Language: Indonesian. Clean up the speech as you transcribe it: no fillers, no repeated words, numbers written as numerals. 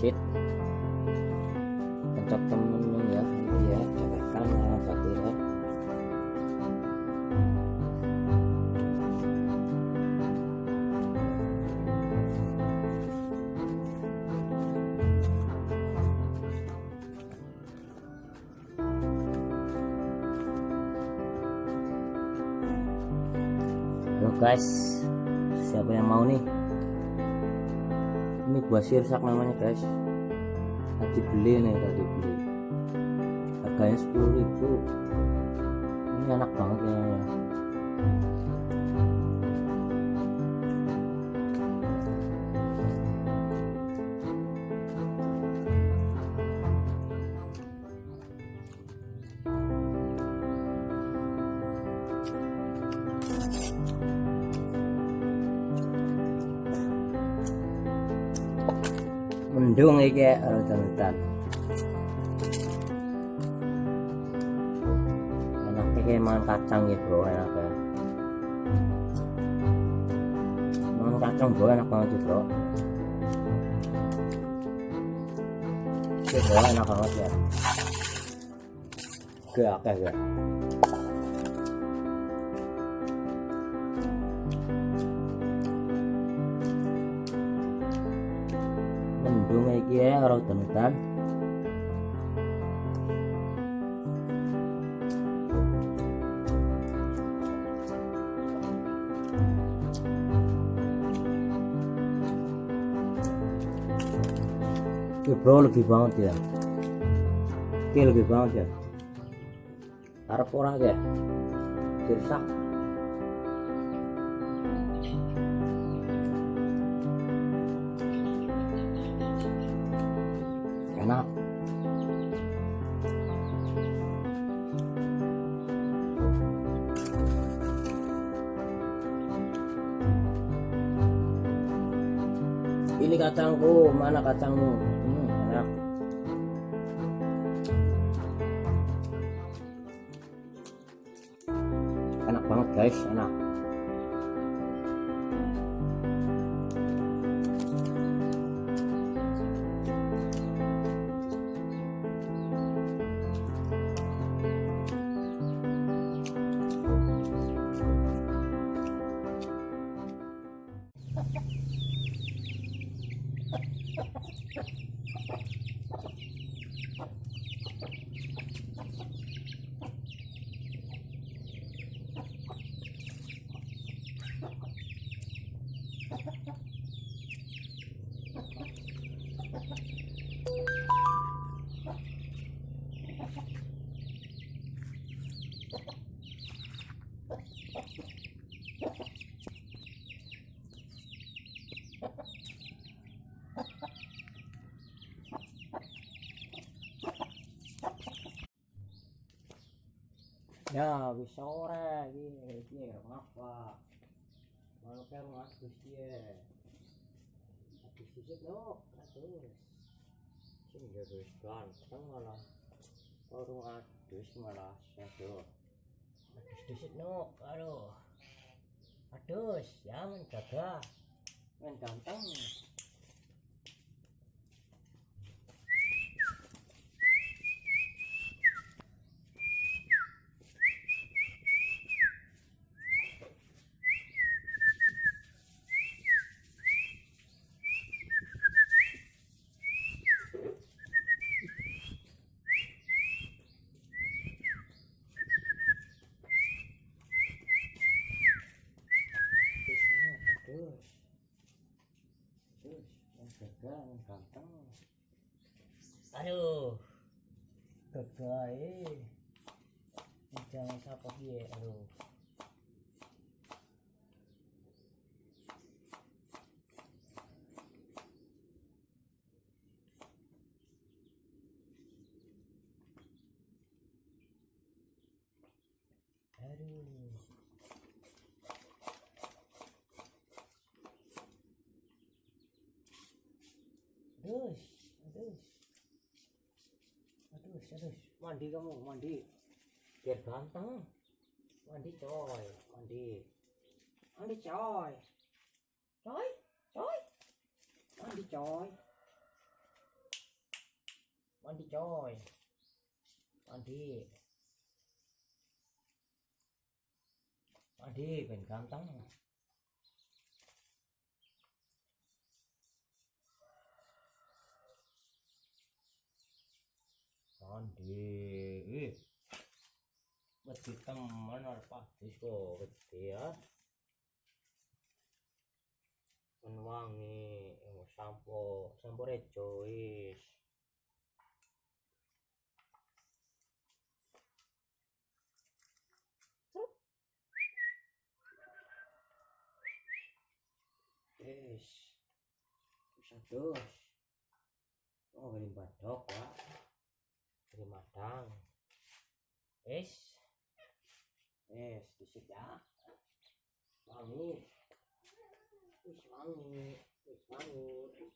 desit kencok temen ya nanti ya cekan batirnya. Halo guys, siapa yang mau nih? Ini buah sirsak namanya guys. Tadi beli, harganya 10.000. Ini enak banget kayaknya. Mendung iki rutan-rutan. Enaknya kayak makan kacang gitu bro, enak ya. Makan kacang bro, enak banget tuh bro. Oke bro, enak banget ya. Oke ya. Mendung iki ya rutan-rutan. Bro lebih banget ya. Oke lebih banget ya. Arep ora ya. Sirsak. Enak. Ini kacangku, mana kacangmu? Enak. Enak banget guys, enak. Ya wis sore iki ngapa malu kan ngadus dia habis disit no terus sing wis ganteng malah orang adus malah sedo adus disit no aduh adus ya menjaga men ganteng. Ganteng. Aduh. Gagai. Jangan sapa piye, aduh. Aduh. Aduh, mandi kamu, mandi biar ganteng. Mandi coy, mandi coy, mandi coy. Mandi coy, mandi, mandi ben ganteng. Mandi, mesti temen apa disko gede ya. Wangi, sampo, sampo rejoice. Yes, bisa dos. Oh, kirim badok ya, kirim madang. Yes, yes, disip ya. Wangi, wis wangi, wis wangi, wis